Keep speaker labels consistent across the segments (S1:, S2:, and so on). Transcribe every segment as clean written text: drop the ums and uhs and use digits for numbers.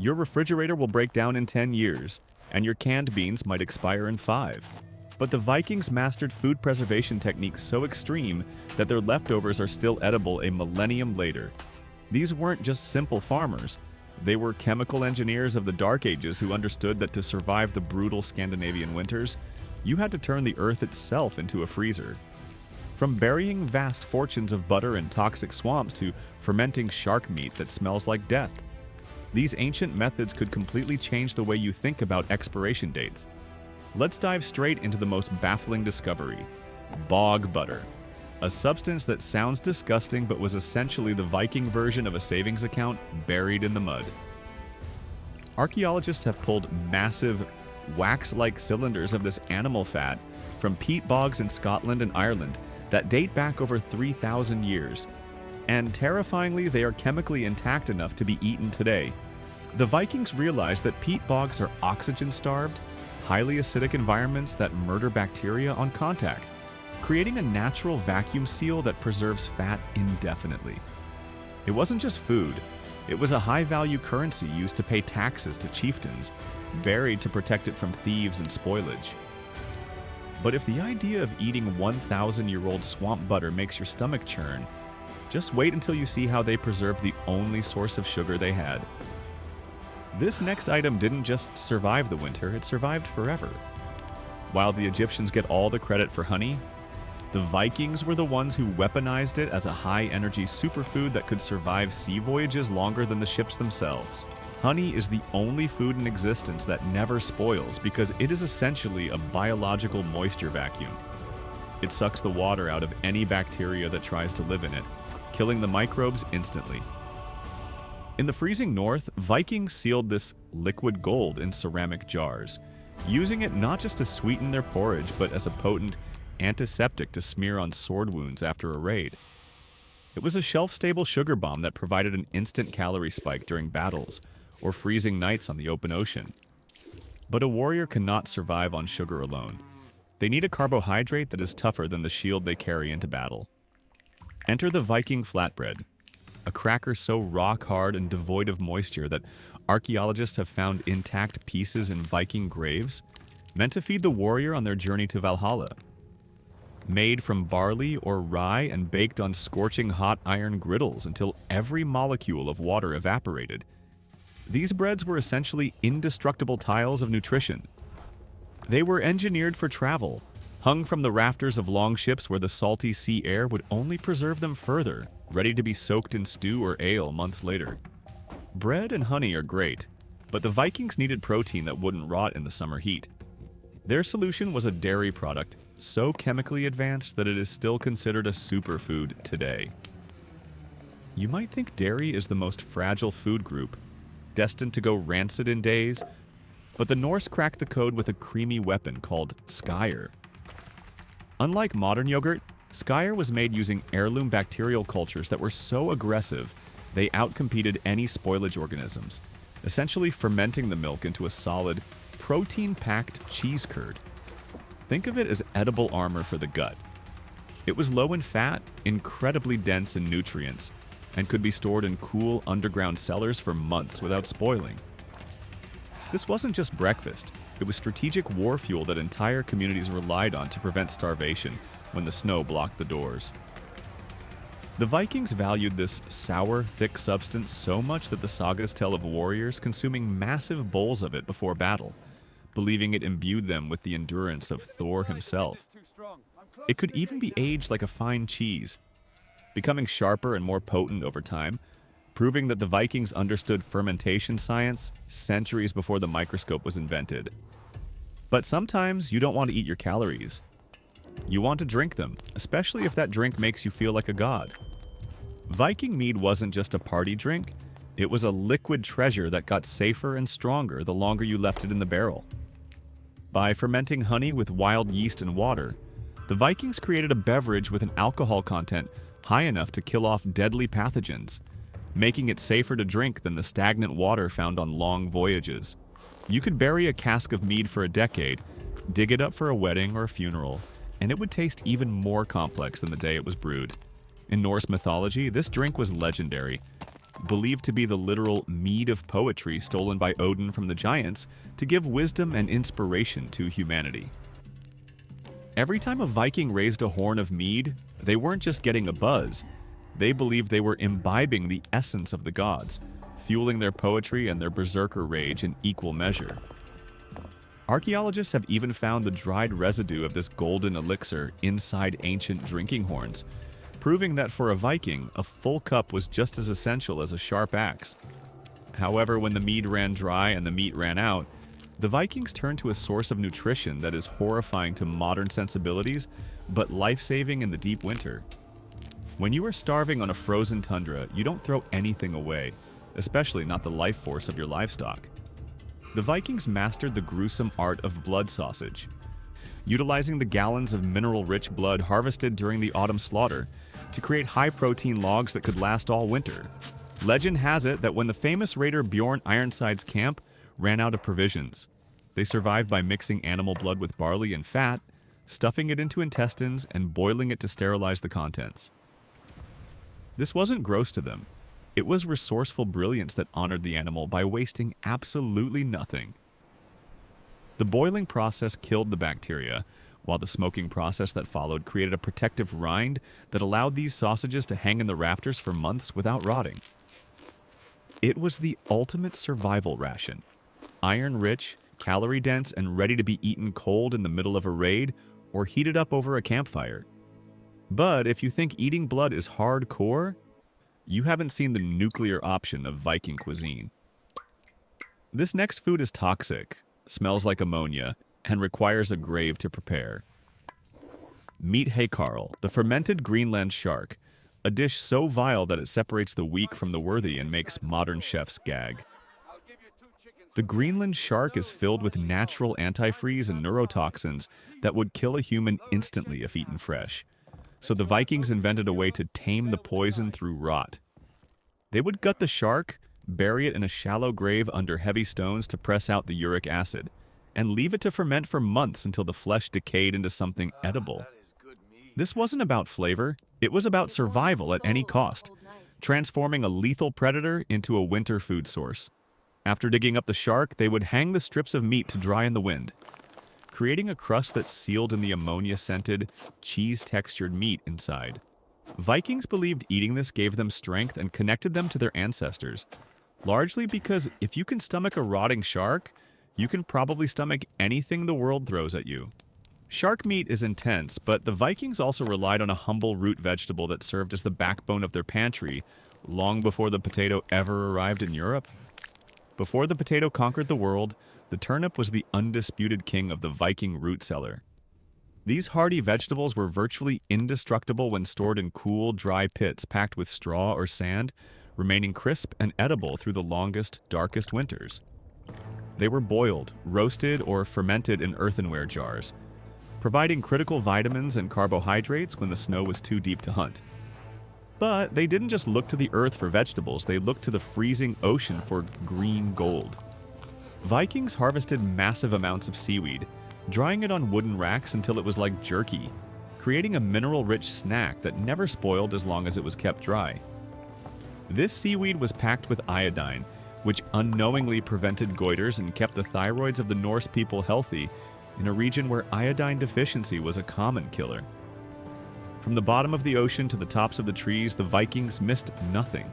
S1: Your refrigerator will break down in 10 years, and your canned beans might expire in 5. But the Vikings mastered food preservation techniques so extreme that their leftovers are still edible a millennium later. These weren't just simple farmers. They were chemical engineers of the Dark Ages who understood that to survive the brutal Scandinavian winters, you had to turn the earth itself into a freezer. From burying vast fortunes of butter in toxic swamps to fermenting shark meat that smells like death, these ancient methods could completely change the way you think about expiration dates. Let's dive straight into the most baffling discovery: bog butter. A substance that sounds disgusting but was essentially the Viking version of a savings account buried in the mud. Archaeologists have pulled massive, wax-like cylinders of this animal fat from peat bogs in Scotland and Ireland that date back over 3,000 years. And terrifyingly, they are chemically intact enough to be eaten today. The Vikings realized that peat bogs are oxygen-starved, highly acidic environments that murder bacteria on contact, creating a natural vacuum seal that preserves fat indefinitely. It wasn't just food. It was a high-value currency used to pay taxes to chieftains, buried to protect it from thieves and spoilage. But if the idea of eating 1,000-year-old swamp butter makes your stomach churn, just wait until you see how they preserved the only source of sugar they had. This next item didn't just survive the winter, it survived forever. While the Egyptians get all the credit for honey, the Vikings were the ones who weaponized it as a high-energy superfood that could survive sea voyages longer than the ships themselves. Honey is the only food in existence that never spoils because it is essentially a biological moisture vacuum. It sucks the water out of any bacteria that tries to live in it, killing the microbes instantly. In the freezing north, Vikings sealed this liquid gold in ceramic jars, using it not just to sweeten their porridge, but as a potent antiseptic to smear on sword wounds after a raid. It was a shelf-stable sugar bomb that provided an instant calorie spike during battles or freezing nights on the open ocean. But a warrior cannot survive on sugar alone. They need a carbohydrate that is tougher than the shield they carry into battle. Enter the Viking flatbread, a cracker so rock-hard and devoid of moisture that archaeologists have found intact pieces in Viking graves, meant to feed the warrior on their journey to Valhalla. Made from barley or rye and baked on scorching hot iron griddles until every molecule of water evaporated, these breads were essentially indestructible tiles of nutrition. They were engineered for travel, hung from the rafters of longships where the salty sea air would only preserve them further, ready to be soaked in stew or ale months later. Bread and honey are great, but the Vikings needed protein that wouldn't rot in the summer heat. Their solution was a dairy product so chemically advanced that it is still considered a superfood today. You might think dairy is the most fragile food group, destined to go rancid in days, but the Norse cracked the code with a creamy weapon called skyr. Unlike modern yogurt, skyr was made using heirloom bacterial cultures that were so aggressive they outcompeted any spoilage organisms, essentially fermenting the milk into a solid, protein-packed cheese curd. Think of it as edible armor for the gut. It was low in fat, incredibly dense in nutrients, and could be stored in cool underground cellars for months without spoiling. This wasn't just breakfast, it was strategic war fuel that entire communities relied on to prevent starvation when the snow blocked the doors. The Vikings valued this sour, thick substance so much that the sagas tell of warriors consuming massive bowls of it before battle, believing it imbued them with the endurance of Thor himself. It could even be aged like a fine cheese, becoming sharper and more potent over time, proving that the Vikings understood fermentation science centuries before the microscope was invented. But sometimes you don't want to eat your calories. You want to drink them, especially if that drink makes you feel like a god. Viking mead wasn't just a party drink, it was a liquid treasure that got safer and stronger the longer you left it in the barrel. By fermenting honey with wild yeast and water, the Vikings created a beverage with an alcohol content high enough to kill off deadly pathogens, making it safer to drink than the stagnant water found on long voyages. You could bury a cask of mead for a decade, dig it up for a wedding or a funeral, and it would taste even more complex than the day it was brewed. In Norse mythology, this drink was legendary, believed to be the literal mead of poetry stolen by Odin from the giants to give wisdom and inspiration to humanity. Every time a Viking raised a horn of mead, they weren't just getting a buzz. They believed they were imbibing the essence of the gods, fueling their poetry and their berserker rage in equal measure. Archaeologists have even found the dried residue of this golden elixir inside ancient drinking horns, proving that for a Viking, a full cup was just as essential as a sharp axe. However, when the mead ran dry and the meat ran out, the Vikings turned to a source of nutrition that is horrifying to modern sensibilities, but life-saving in the deep winter. When you are starving on a frozen tundra, you don't throw anything away, especially not the life force of your livestock. The Vikings mastered the gruesome art of blood sausage, utilizing the gallons of mineral-rich blood harvested during the autumn slaughter to create high-protein logs that could last all winter. Legend has it that when the famous raider Bjorn Ironside's camp ran out of provisions, they survived by mixing animal blood with barley and fat, stuffing it into intestines, and boiling it to sterilize the contents. This wasn't gross to them. It was resourceful brilliance that honored the animal by wasting absolutely nothing. The boiling process killed the bacteria, while the smoking process that followed created a protective rind that allowed these sausages to hang in the rafters for months without rotting. It was the ultimate survival ration. Iron-rich, calorie-dense, and ready to be eaten cold in the middle of a raid or heated up over a campfire. But if you think eating blood is hardcore, you haven't seen the nuclear option of Viking cuisine. This next food is toxic, smells like ammonia, and requires a grave to prepare. Meet Haykarl, the fermented Greenland shark, a dish so vile that it separates the weak from the worthy and makes modern chefs gag. The Greenland shark is filled with natural antifreeze and neurotoxins that would kill a human instantly if eaten fresh. So the Vikings invented a way to tame the poison through rot. They would gut the shark, bury it in a shallow grave under heavy stones to press out the uric acid, and leave it to ferment for months until the flesh decayed into something edible. This wasn't about flavor, it was about survival at any cost, transforming a lethal predator into a winter food source. After digging up the shark, they would hang the strips of meat to dry in the wind, creating a crust that sealed in the ammonia-scented, cheese-textured meat inside. Vikings believed eating this gave them strength and connected them to their ancestors, largely because if you can stomach a rotting shark, you can probably stomach anything the world throws at you. Shark meat is intense, but the Vikings also relied on a humble root vegetable that served as the backbone of their pantry long before the potato ever arrived in Europe. Before the potato conquered the world, the turnip was the undisputed king of the Viking root cellar. These hardy vegetables were virtually indestructible when stored in cool, dry pits packed with straw or sand, remaining crisp and edible through the longest, darkest winters. They were boiled, roasted, or fermented in earthenware jars, providing critical vitamins and carbohydrates when the snow was too deep to hunt. But they didn't just look to the earth for vegetables, they looked to the freezing ocean for green gold. Vikings harvested massive amounts of seaweed, drying it on wooden racks until it was like jerky, creating a mineral-rich snack that never spoiled as long as it was kept dry. This seaweed was packed with iodine, which unknowingly prevented goiters and kept the thyroids of the Norse people healthy in a region where iodine deficiency was a common killer. From the bottom of the ocean to the tops of the trees, the Vikings missed nothing.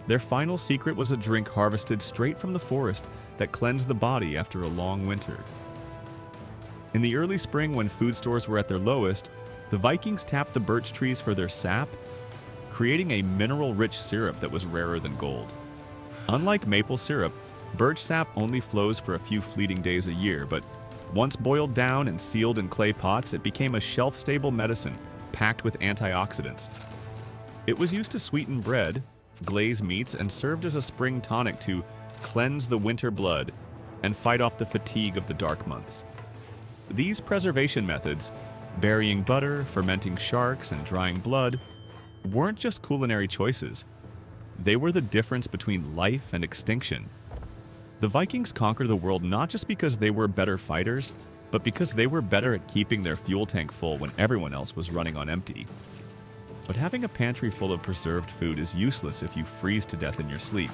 S1: Their final secret was a drink harvested straight from the forest that cleansed the body after a long winter. In the early spring, when food stores were at their lowest, the Vikings tapped the birch trees for their sap, creating a mineral-rich syrup that was rarer than gold. Unlike maple syrup, birch sap only flows for a few fleeting days a year, but once boiled down and sealed in clay pots, it became a shelf-stable medicine packed with antioxidants. It was used to sweeten bread, glaze meats, and served as a spring tonic to cleanse the winter blood and fight off the fatigue of the dark months. These preservation methods, burying butter, fermenting sharks, and drying blood, weren't just culinary choices. They were the difference between life and extinction. The Vikings conquered the world not just because they were better fighters, but because they were better at keeping their fuel tank full when everyone else was running on empty. but having a pantry full of preserved food is useless if you freeze to death in your sleep.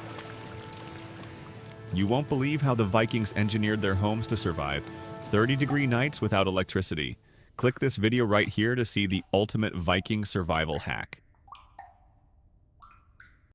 S1: You won't believe how the Vikings engineered their homes to survive 30-degree nights without electricity. Click this video right here to see the ultimate Viking survival hack.